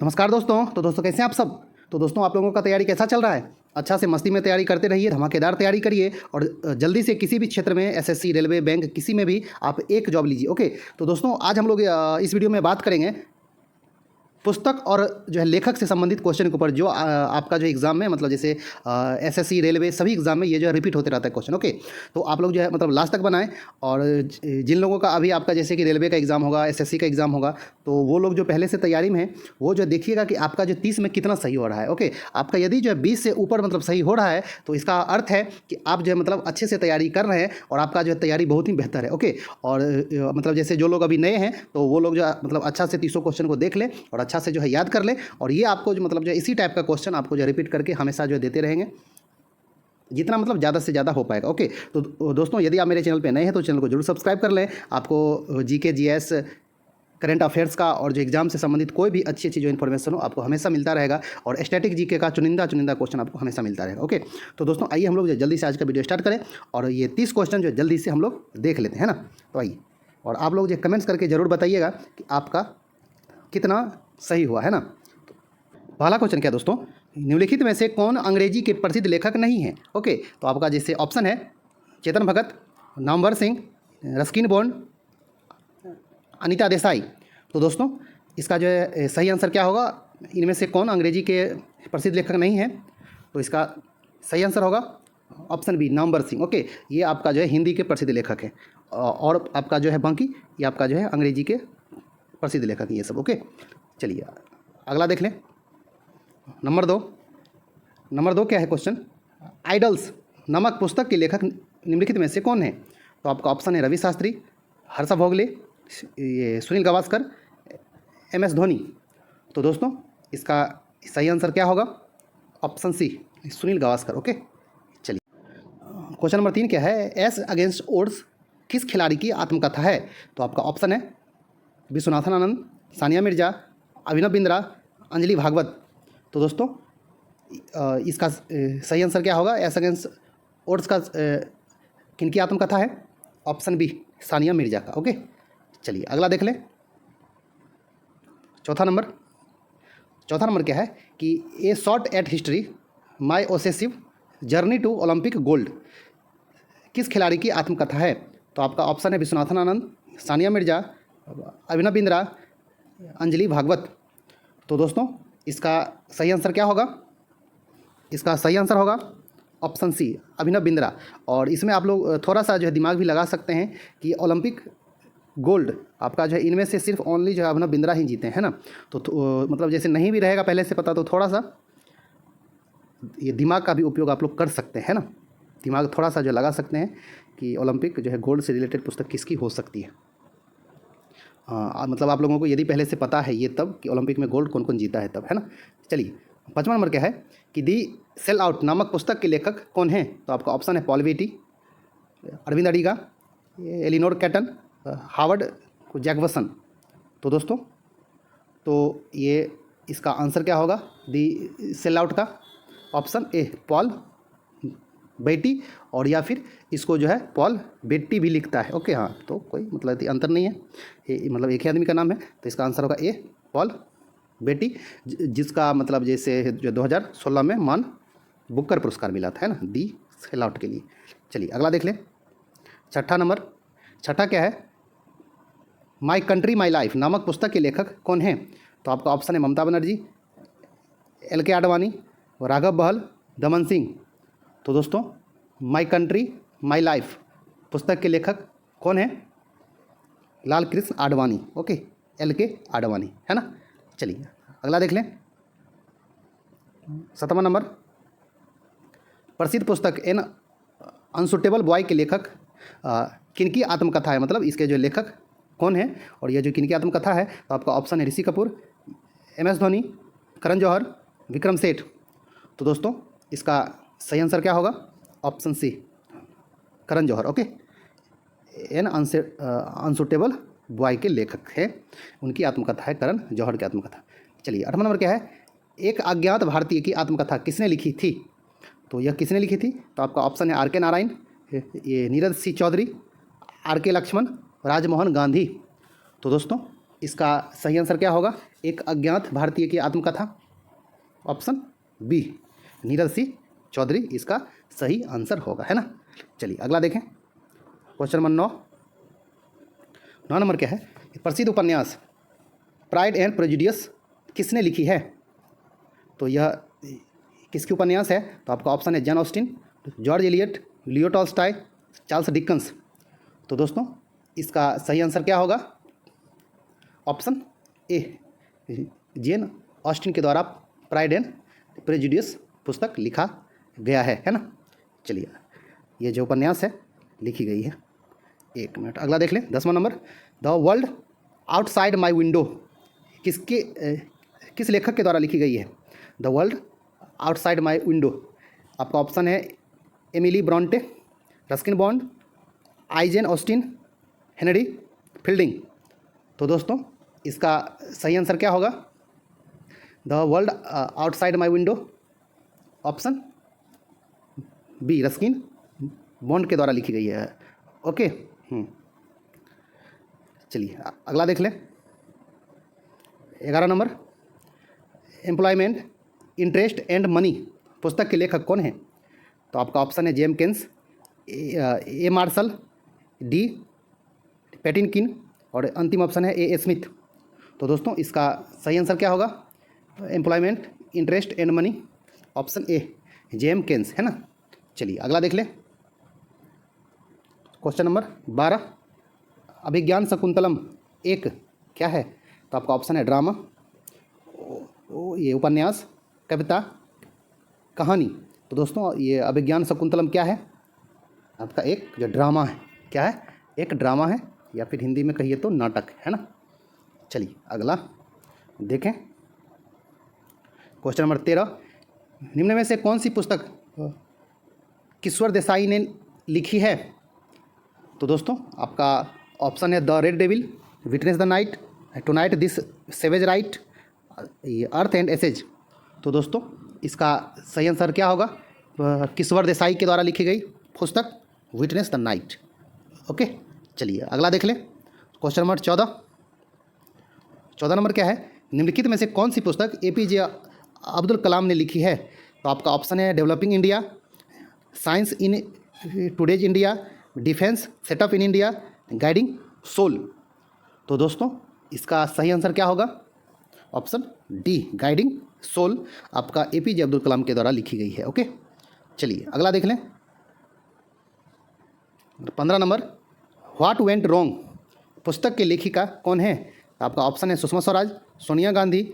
नमस्कार दोस्तों। तो दोस्तों कैसे हैं आप सब। तो दोस्तों आप लोगों का तैयारी कैसा चल रहा है। अच्छा से मस्ती में तैयारी करते रहिए, धमाकेदार तैयारी करिए और जल्दी से किसी भी क्षेत्र में एसएससी, रेलवे, बैंक किसी में भी आप एक जॉब लीजिए। ओके, तो दोस्तों आज हम लोग इस वीडियो में बात करेंगे पुस्तक और जो है लेखक से संबंधित क्वेश्चन के ऊपर, जो आपका जो एग्ज़ाम में मतलब जैसे एसएससी, रेलवे सभी एग्ज़ाम में ये जो है रिपीट होते रहता है क्वेश्चन। ओके, तो आप लोग जो है मतलब लास्ट तक बनाएं और जिन लोगों का अभी आपका जैसे कि रेलवे का एग्ज़ाम होगा, एसएससी का एग्ज़ाम होगा, तो वो लोग जो पहले से तैयारी में हैं वो जो देखिएगा कि आपका जो 30 में कितना सही हो रहा है। ओके, आपका यदि जो है 20 से ऊपर मतलब सही हो रहा है तो इसका अर्थ है कि आप जो है मतलब अच्छे से तैयारी कर रहे हैं और आपका जो है तैयारी बहुत ही बेहतर है। ओके, और मतलब जैसे जो लोग अभी नए हैं तो वो लोग जो है मतलब अच्छा से 30 क्वेश्चन को देख लें और अच्छा से जो है याद कर लें, और ये आपको जो मतलब जो इसी टाइप का क्वेश्चन आपको जो रिपीट करके हमेशा जो देते रहेंगे, जितना मतलब ज़्यादा से ज़्यादा हो पाएगा। ओके, तो दोस्तों यदि आप मेरे चैनल पे नए हैं तो चैनल को जरूर सब्सक्राइब कर लें। आपको जीके, जीएस, करंट अफेयर्स का और जो एग्जाम से संबंधित कोई भी अच्छी जो इन्फॉर्मेशन हो आपको हमेशा मिलता रहेगा, और स्टैटिक जीके का चुनिंदा क्वेश्चन आपको हमेशा मिलता रहेगा। ओके, तो दोस्तों आइए हम लोग जो जल्दी से आज का वीडियो स्टार्ट करें और ये 30 क्वेश्चन जो जल्दी से हम लोग देख लेते हैं ना। तो आइए, और आप लोग जो कमेंट्स करके ज़रूर बताइएगा कि आपका कितना सही हुआ है ना। पहला क्वेश्चन क्या है दोस्तों, निम्नलिखित में से कौन अंग्रेजी के प्रसिद्ध लेखक नहीं है। ओके, तो आपका जैसे ऑप्शन है चेतन भगत, नामवर सिंह, रस्किन बॉन्ड, अनीता देसाई। तो दोस्तों इसका जो है सही आंसर क्या होगा, इनमें से कौन अंग्रेजी के प्रसिद्ध लेखक नहीं है, तो इसका सही आंसर होगा option B, Namvar Singh. Okay, ये आपका जो है हिंदी के प्रसिद्ध लेखक है, और आपका जो है बाकी ये आपका जो है अंग्रेजी के प्रसिद्ध लेखक ये सब। ओके, चलिए अगला देख लें। नंबर दो क्या है क्वेश्चन, आइडल्स नामक पुस्तक के लेखक निम्नलिखित में से कौन है। तो आपका ऑप्शन है रवि शास्त्री, हर्ष भोगले, ये सुनील गावस्कर, एमएस धोनी। तो दोस्तों इसका सही आंसर क्या होगा, option C, Sunil Gavaskar. Okay, चलिए क्वेश्चन नंबर 3 क्या है, एस अगेंस्ट ओड्स किस खिलाड़ी की आत्मकथा है। तो आपका ऑप्शन है विश्वनाथन आनंद, सानिया मिर्जा, अभिनव बिंद्रा, अंजलि भागवत। तो दोस्तों इसका सही आंसर क्या होगा, एस अगेंस्ट ओड्स का किनकी आत्मकथा है, ऑप्शन बी, सानिया मिर्जा का। ओके, चलिए अगला देख लें। चौथा नंबर क्या है कि a shot at history my obsessive journey to Olympic gold किस खिलाड़ी की आत्मकथा है। तो आपका ऑप्शन है विश्वनाथन आनंद, सानिया मिर्जा, अभिनव बिंद्रा, अंजलि भागवत। तो दोस्तों इसका सही आंसर क्या होगा, इसका सही आंसर होगा ऑप्शन सी, अभिनव बिंद्रा। और इसमें आप लोग थोड़ा सा जो है दिमाग भी लगा सकते हैं कि ओलंपिक गोल्ड आपका जो है इनमें से सिर्फ ओनली जो है अभिनव बिंद्रा ही जीते हैं ना। तो मतलब जैसे नहीं भी रहेगा पहले से पता तो थोड़ा सा ये दिमाग का भी उपयोग आप लोग कर सकते हैं ना, दिमाग थोड़ा सा जो लगा सकते हैं कि ओलंपिक जो है गोल्ड से रिलेटेड पुस्तक किसकी हो सकती है। मतलब आप लोगों को यदि पहले से पता है ये तब कि ओलंपिक में गोल्ड कौन कौन जीता है तब, है ना। चलिए 5वां नंबर क्या है कि दी सेल आउट नामक पुस्तक के लेखक कौन है। तो आपका ऑप्शन है Paul Beatty, Arvind Adiga, Eleanor Catton, Howard Jacobson. तो दोस्तों तो ये इसका आंसर क्या होगा, दी सेल आउट का ऑप्शन ए, पॉल बेटी, और या फिर इसको जो है पॉल बेट्टी भी लिखता है। ओके, हाँ, तो कोई मतलब अंतर नहीं है, मतलब एक ही आदमी का नाम है। तो इसका आंसर होगा ए, पॉल बेटी, जिसका मतलब जैसे जो 2016 में मान बुकर पुरस्कार मिला था, है ना, दी सेल आउट के लिए। चलिए अगला देख लें। छठा क्या है, माई कंट्री माई लाइफ नामक पुस्तक के लेखक कौन है। तो आपका ऑप्शन है ममता बनर्जी, एल के आडवाणी, राघव बहल, दमन सिंह। तो दोस्तों माई कंट्री माई लाइफ पुस्तक के लेखक कौन है, लाल कृष्ण आडवाणी। ओके, एल के आडवाणी, है ना। चलिए अगला देख लें। 7वां नंबर, प्रसिद्ध पुस्तक एन अनसुटेबल बॉय के लेखक किनकी आत्मकथा है, मतलब इसके जो लेखक कौन है और यह जो किनकी आत्मकथा है। तो आपका ऑप्शन है ऋषि कपूर, एमएस धोनी, करण जौहर, विक्रम सेठ। तो दोस्तों इसका सही आंसर क्या होगा, ऑप्शन सी, Karan Johar. Okay, N unsuitable boy के लेखक है, उनकी आत्मकथा है करण जौहर की आत्मकथा। चलिए 8वां नंबर क्या है, एक अज्ञात भारतीय की आत्मकथा किसने लिखी थी। तो यह किसने लिखी थी। तो आपका ऑप्शन है आर के नारायण, ये नीरज सी चौधरी, आर के लक्ष्मण, राजमोहन गांधी। तो दोस्तों इसका सही आंसर क्या होगा, एक अज्ञात भारतीय की आत्मकथा। ऑप्शन बी नीरज सिंह चौधरी इसका सही आंसर होगा, है ना। चलिए अगला देखें, क्वेश्चन नंबर 9 नंबर क्या है, प्रसिद्ध उपन्यास प्राइड एंड प्रेजुडियस किसने लिखी है। तो यह किसकी उपन्यास है, तो आपका ऑप्शन है John Austin, George Eliot, Leo Tolstoy, Charles Dickens. तो दोस्तों इसका सही आंसर क्या होगा, ऑप्शन ए जेन ऑस्टिन के द्वारा प्राइड एंड प्रेजुडियस पुस्तक लिखा गया है ना। चलिए ये जो उपन्यास है लिखी गई है। एक मिनट, अगला देख लें 10वां number, the world outside my window किस लेखक के द्वारा लिखी गई है। The world outside my window, आपका ऑप्शन है Emily Bronte, Ruskin Bond, Jane Austen, Henry Fielding. तो दोस्तों इसका सही आंसर क्या होगा, the world outside my window, option B Ruskin Bond के द्वारा लिखी गई है। ओके, चलिए अगला देख लें 11 number, employment interest and money पुस्तक के लेखक कौन है। तो आपका ऑप्शन है जेम केन्स, ए मार्शल, डी पैटिनकिन और अंतिम ऑप्शन है ए स्मिथ। तो दोस्तों इसका सही आंसर क्या होगा, employment interest and money, option A Jem Keynes, है ना। चलिए अगला देख लें, क्वेश्चन नंबर 12, अभिज्ञान शकुंतलम एक क्या है। तो आपका ऑप्शन है ड्रामा, ये उपन्यास, कविता, कहानी। तो दोस्तों ये अभिज्ञान शकुंतलम क्या है, आपका एक जो ड्रामा है, क्या है, एक ड्रामा है या फिर हिंदी में कहिए तो नाटक, है ना। चलिए अगला देखें, क्वेश्चन नंबर 13, निम्न में से कौन सी पुस्तक किशोर देसाई ने लिखी है। तो दोस्तों आपका ऑप्शन है the red devil, witness the night, tonight this savage right, ये अर्थ एंड एसेज। तो दोस्तों इसका सही आंसर क्या होगा, किशोर देसाई के द्वारा लिखी गई पुस्तक विटनेस द नाइट। ओके, चलिए अगला देख लें, क्वेश्चन नंबर 14 नंबर क्या है, निम्नलिखित में से कौन सी पुस्तक एपीजे अब्दुल कलाम ने लिखी है। तो आपका ऑप्शन है developing India, science in today's India, defence setup in India, guiding soul. तो दोस्तों इसका सही आंसर क्या होगा, ऑप्शन डी गाइडिंग सोल आपका एपीजे अब्दुल कलाम के द्वारा लिखी गई है। ओके, चलिए अगला देख लें, 15 नंबर, व्हाट वेंट रॉन्ग पुस्तक के लेखिका कौन है। तो आपका ऑप्शन है सुषमा स्वराज, सोनिया गांधी,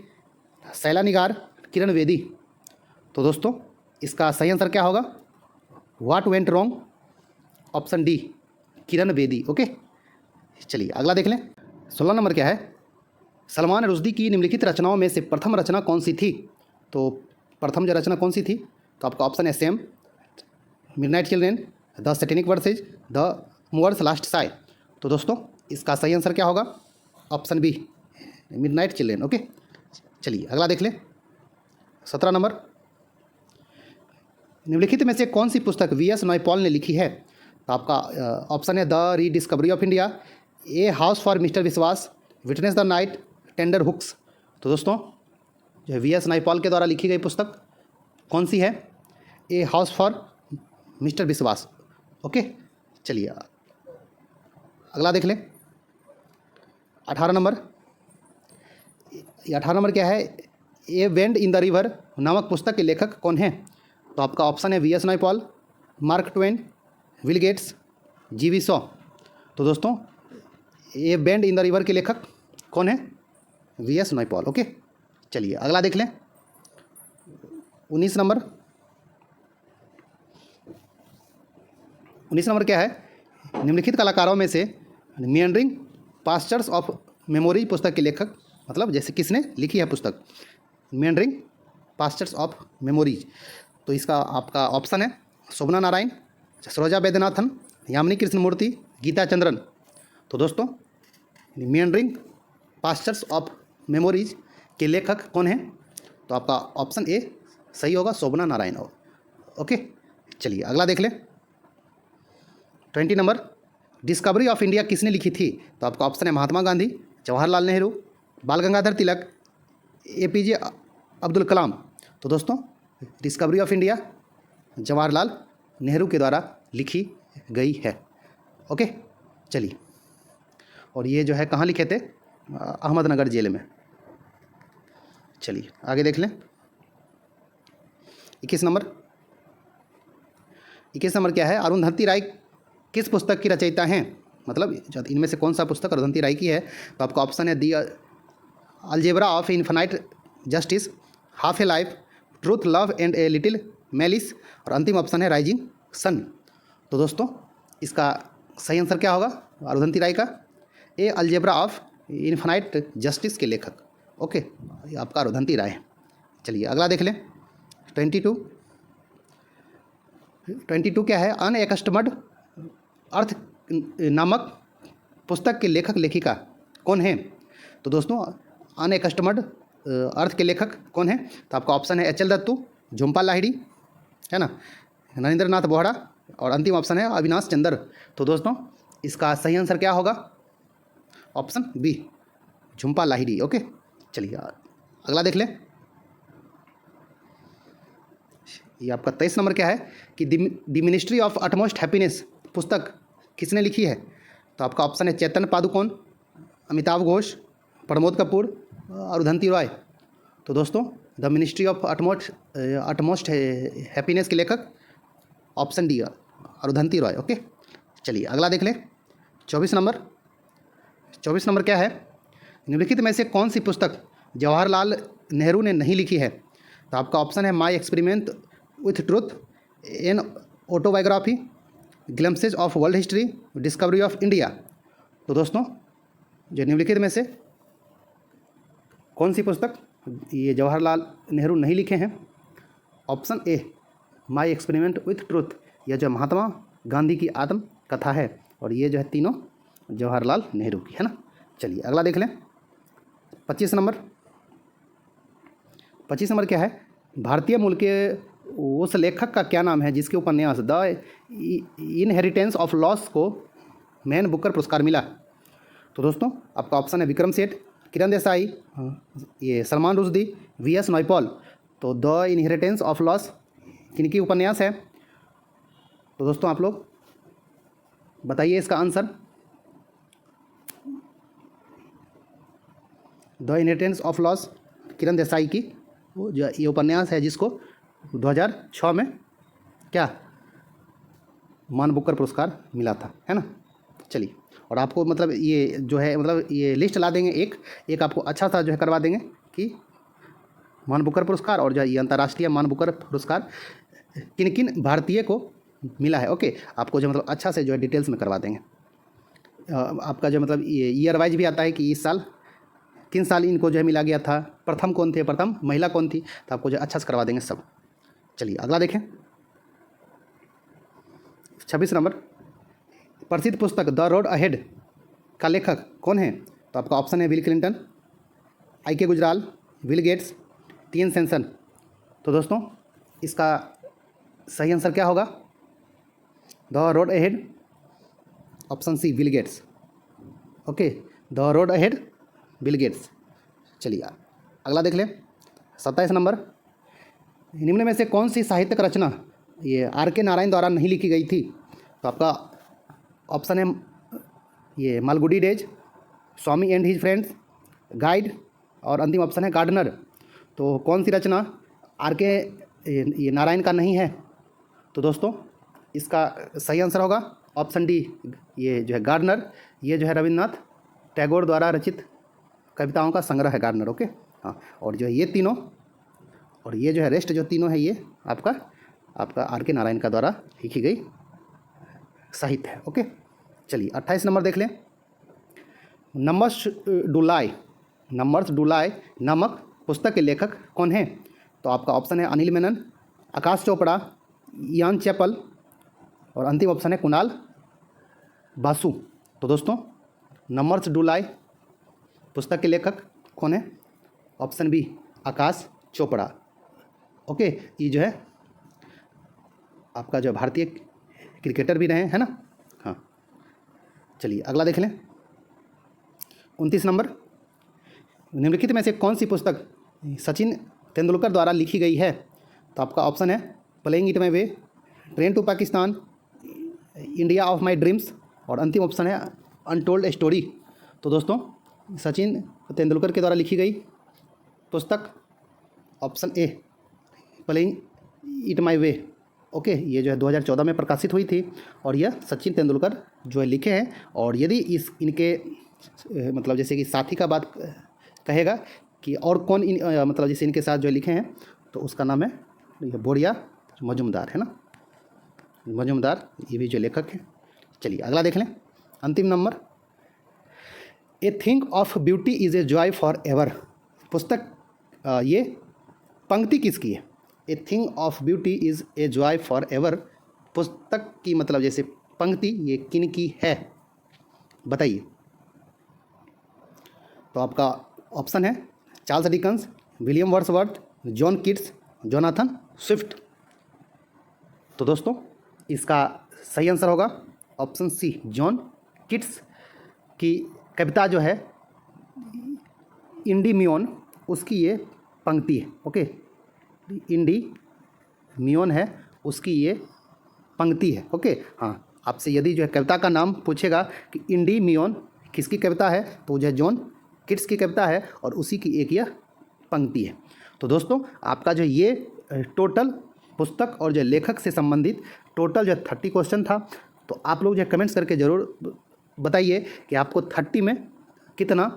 शैला निगार, किरण बेदी। तो दोस्तों इसका सही आंसर क्या होगा, what went wrong, option D Kiran Bedi. Okay, चलिए अगला देख लें, 16 नंबर क्या है, सलमान रुश्दी की निम्नलिखित रचनाओं में से प्रथम रचना कौन सी थी। तो प्रथम जो रचना कौन सी थी, तो आपका ऑप्शन है shame, midnight children, the satanic verses, the movers last sigh. तो दोस्तों इसका सही आंसर क्या होगा, option B midnight children. Okay, चलिए अगला देख लें, 17 नंबर, निम्नलिखित में से कौन सी पुस्तक वीएस नायपॉल ने लिखी है। तो आपका ऑप्शन है the rediscovery of India, a house for Mr Biswas, witness the night, tender hooks. तो दोस्तों जो वीएस नायपॉल के द्वारा लिखी गई पुस्तक कौन सी है, ए हाउस फॉर मिस्टर विश्वास। ओके, चलिए अगला देख लें, 18 नंबर, ये 18 नंबर क्या है, ए वेंड इन द रिवर नामक पुस्तक के लेखक कौन है। तो आपका ऑप्शन है V S Naipaul, Mark Twain, Will Gates, G B Shaw. तो दोस्तों a bend in the river के लेखक कौन है, वीएस नायपॉल। ओके, चलिए अगला देख लें, 19 नंबर, 19 नंबर क्या है, निम्नलिखित कलाकारों में से मियंडरिंग पास्चर्स ऑफ मेमोरी पुस्तक के लेखक, मतलब जैसे किसने लिखी है पुस्तक मियंडरिंग पास्चर्स ऑफ मेमोरीज। तो इसका आपका ऑप्शन है शोभना नारायण, सरोजा वैद्यनाथन, यामिनी कृष्णमूर्ति, गीता चंद्रन। तो दोस्तों मियंडरिंग पास्चर्स ऑफ मेमोरीज के लेखक कौन है। तो आपका ऑप्शन ए सही होगा, शोभना नारायण। ओके, चलिए अगला देख लें, 20 नंबर, डिस्कवरी ऑफ इंडिया किसने लिखी थी। तो आपका ऑप्शन है महात्मा गांधी, जवाहरलाल नेहरू, बाल गंगाधर तिलक, APJ अब्दुल कलाम। तो दोस्तों discovery of India Jawaharlal Nehru के द्वारा लिखी गई है। ओके चलिए, और ये जो है कहाँ लिखे थे? अहमदनगर जेल में। चलिए आगे देख लें। 21 नंबर, 21 नंबर क्या है? अरुंधति राय किस पुस्तक की रचयिता हैं? मतलब इनमें से कौन सा पुस्तक अरुंधति राय की है? तो आपका ऑप्शन है the algebra of infinite justice, half a life, truth love and a little malice, और अंतिम ऑप्शन है राइजिंग सन। तो दोस्तों इसका सही आंसर क्या होगा अरुंधति राय का? ए अलजेब्रा ऑफ इन्फिनाइट जस्टिस के लेखक। ओके, ये आपका अरुंधति राय है। चलिए अगला देख लें। 22 क्या है? अनएकस्टमर्ड अर्थ नामक पुस्तक के लेखक लेखिका कौन है? तो दोस्तों अनएकस्टमर्ड अर्थ के लेखक कौन है? तो आपका ऑप्शन है HL दत्तू, झुम्पा लाहिड़ी, है ना, नरेंद्र नाथ बोहरा, और अंतिम ऑप्शन है अविनाश चंद्र। तो दोस्तों इसका सही आंसर क्या होगा? Option B, Jhumpa Lahiri. Okay चलिए अगला देख लें। ये आपका 23 नंबर क्या है कि the ministry of utmost happiness पुस्तक किसने लिखी है? तो आपका ऑप्शन है चैतन्य पादुकोण, अमिताभ घोष, प्रमोद कपूर, अरुंधति रॉय। तो दोस्तों the ministry of utmost happiness के लेखक option D Arundhati Roy. Okay चलिए अगला देख लें। 24 नंबर क्या है? निम्नलिखित में से कौन सी पुस्तक जवाहरलाल नेहरू ने नहीं लिखी है? तो आपका ऑप्शन है my experiment with truth, an autobiography, glimpses of world history, discovery of India. तो दोस्तों जो निम्नलिखित में से कौन सी पुस्तक ये जवाहरलाल नेहरू नहीं लिखे हैं? Option A my experiment with truth, यह जो महात्मा गांधी की आत्म कथा है, और ये जो है तीनों जवाहरलाल नेहरू की, है ना। चलिए अगला देख लें। 25 नंबर क्या है? भारतीय मूल के उस लेखक का क्या नाम है जिसके उपन्यास द इनहेरिटेंस ऑफ लॉस को मैन बुकर पुरस्कार मिला? तो दोस्तों आपका ऑप्शन है विक्रम सेठ, किरण देसाई, ये सलमान रुश्दी, VS नॉयपॉल। तो द इनहेरिटेंस ऑफ लॉस किनकी उपन्यास है? तो दोस्तों आप लोग बताइए इसका answer. The inheritance of loss Kiran Desai की वो जो ये उपन्यास है जिसको 2006 में क्या मान बुकर पुरस्कार मिला था, है ना। चलिए, और आपको मतलब ये जो है मतलब ये लिस्ट ला देंगे, एक आपको अच्छा सा जो है करवा देंगे कि मान बुकर पुरस्कार और जो ये अंतर्राष्ट्रीय मान बुकर पुरस्कार किन किन भारतीय को मिला है। ओके, आपको जो मतलब अच्छा से जो है डिटेल्स में करवा देंगे। आपका जो मतलब ये ईयर वाइज भी आता है कि इस साल किन साल इनको जो है मिला गया था, प्रथम कौन थे, प्रथम महिला कौन थी, तो आपको जो अच्छा से करवा देंगे सब। चलिए अगला देखें। 26 नंबर, प्रसिद्ध पुस्तक द रोड अहेड का लेखक कौन है? तो आपका ऑप्शन है Bill Clinton, IK Gujral, Bill Gates, TN Seshan. तो दोस्तों इसका सही आंसर क्या होगा? The road ahead, option C Bill Gates. Okay, the road ahead Bill Gates. चलिए अगला देख लें। 27 नंबर, निम्न में से कौन सी साहित्यिक रचना ये RK नारायण द्वारा नहीं लिखी गई थी? तो आपका ऑप्शन है ये Malgudi days, Swami and his friends, guide, और अंतिम ऑप्शन है गार्डनर। तो कौन सी रचना RK ये नारायण का नहीं है? तो दोस्तों इसका सही आंसर होगा ऑप्शन डी, ये जो है गार्डनर। ये जो है रविन्द्रनाथ टैगोर द्वारा रचित कविताओं का संग्रह है गार्डनर। ओके हाँ, और जो है ये तीनों और ये जो है रेस्ट जो तीनों है ये आपका RK नारायण का द्वारा लिखी गई साहित्य है। ओके चलिए 28 नंबर देख लें। नंबर्स डुलाई नामक पुस्तक के लेखक कौन है? तो आपका ऑप्शन है अनिल मेनन, आकाश चोपड़ा, इयान चैपल, और अंतिम ऑप्शन है कुणाल बासु। तो दोस्तों नंबर्स डुलाई पुस्तक के लेखक कौन है? ऑप्शन बी आकाश चोपड़ा। ओके, ये जो है आपका जो भारतीय क्रिकेटर भी रहे हैं, है ना। हाँ चलिए अगला देख लें। 29 नंबर, निम्नलिखित में से कौन सी पुस्तक सचिन तेंदुलकर द्वारा लिखी गई है? तो आपका ऑप्शन है playing it my way, train to Pakistan, India of my dreams, और अंतिम ऑप्शन है अनटोल्ड स्टोरी। तो दोस्तों सचिन तेंदुलकर के द्वारा लिखी गई पुस्तक option A playing it my way, okay, ये जो है 2014 में प्रकाशित हुई थी और यह सचिन तेंदुलकर जो है लिखे हैं। और यदि इनके मतलब जैसे कि साथी का बात कहेगा कि और कौन मतलब जैसे इनके साथ जो लिखे हैं, तो उसका नाम है बोरिया मजुमदार, है ना, मजुमदार, ये भी जो लेखक हैं। चलिए अगला देख लें, अंतिम number, a thing of beauty is a joy for ever. पुस्तक ये पंक्ति किसकी है? A thing of beauty is a joy for ever, पुस्तक की मतलब जैसे पंक्ति ये किन की है, बताइए। तो आपका ऑप्शन है Charles Dickens, William Wordsworth, John Keats, Jonathan Swift. तो दोस्तों इसका सही आंसर होगा ऑप्शन सी, जॉन कीट्स की कविता जो है इंडीमियोन, उसकी ये पंक्ति है, ओके, इंडीमियोन है उसकी ये पंक्ति है, ओके। हाँ, आपसे यदि जो है कविता का नाम पूछेगा कि इंडीमियोन किसकी कविता है, तो जो है जॉन कीट्स की कविता है और उसी की एक यह पंक्ति है। तो दोस्तों आपका जो ये टोटल पुस्तक और जो लेखक से संबंधित टोटल जो 30 क्वेश्चन था। तो आप लोग जो कमेंट्स करके ज़रूर बताइए कि आपको 30 में कितना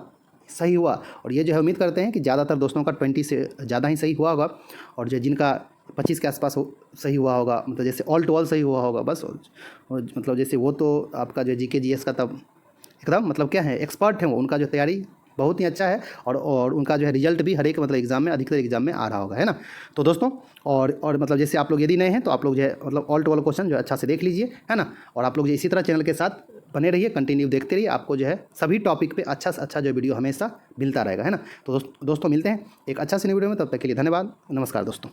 सही हुआ। और ये जो है उम्मीद करते हैं कि ज़्यादातर दोस्तों का 20 से ज़्यादा ही सही हुआ होगा, और जो जिनका 25 के आसपास सही हुआ होगा, मतलब जैसे ऑल टू ऑल सही हुआ होगा बस, मतलब जैसे वो तो आपका जो जीके जीएस का तब एकदम मतलब क्या है एक्सपर्ट हैं वो, उनका जो तैयारी बहुत ही अच्छा है और उनका जो है रिजल्ट भी हर एक मतलब एग्ज़ाम में अधिकतर एग्ज़ाम में आ रहा होगा, है ना। तो दोस्तों और मतलब जैसे आप लोग यदि नए हैं तो आप लोग जो है मतलब ऑल टू ऑल क्वेश्चन जो अच्छा से देख लीजिए, है ना। और आप लोग जो इसी तरह चैनल के साथ बने रहिए, कंटिन्यू देखते रहिए, आपको जो है सभी टॉपिक पे अच्छा से अच्छा जो वीडियो हमेशा मिलता रहेगा, है ना। तो दोस्तों मिलते हैं एक अच्छा से वीडियो में, तब तक के लिए धन्यवाद, नमस्कार दोस्तों।